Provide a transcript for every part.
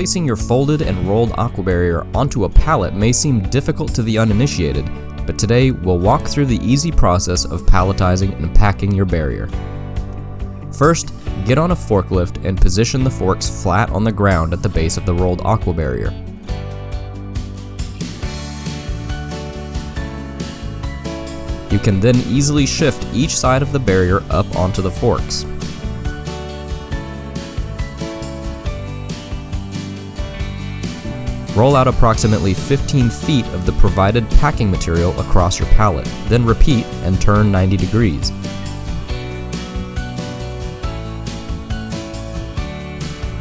Placing your folded and rolled Aqua-Barrier onto a pallet may seem difficult to the uninitiated, but today we'll walk through the easy process of palletizing and packing your barrier. First, get on a forklift and position the forks flat on the ground at the base of the rolled Aqua-Barrier. You can then easily shift each side of the barrier up onto the forks. Roll out approximately 15 feet of the provided packing material across your pallet, then repeat and turn 90 degrees.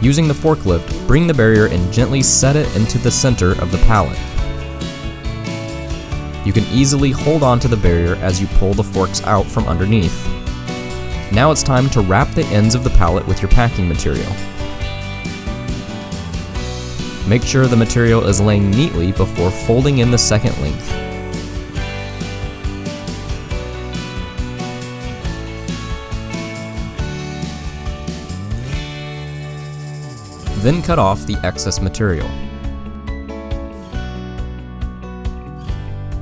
Using the forklift, bring the barrier and gently set it into the center of the pallet. You can easily hold on to the barrier as you pull the forks out from underneath. Now it's time to wrap the ends of the pallet with your packing material. Make sure the material is laying neatly before folding in the second length. Then cut off the excess material.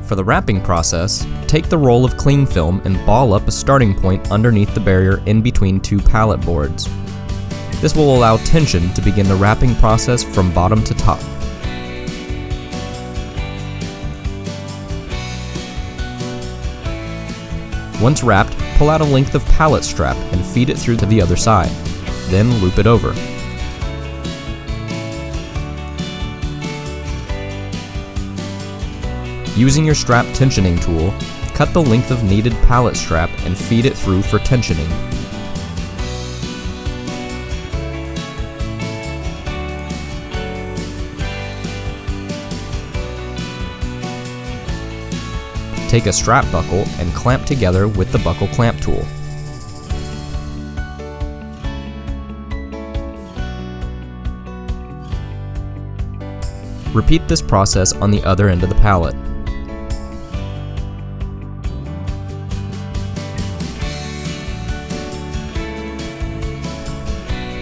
For the wrapping process, take the roll of cling film and ball up a starting point underneath the barrier in between two pallet boards. This will allow tension to begin the wrapping process from bottom to top. Once wrapped, pull out a length of pallet strap and feed it through to the other side. Then loop it over. Using your strap tensioning tool, cut the length of needed pallet strap and feed it through for tensioning. Take a strap buckle and clamp together with the buckle clamp tool. Repeat this process on the other end of the pallet.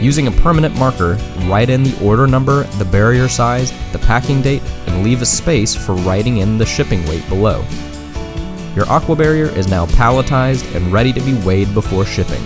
Using a permanent marker, write in the order number, the barrier size, the packing date, and leave a space for writing in the shipping weight below. Your Aqua-Barrier is now palletized and ready to be weighed before shipping.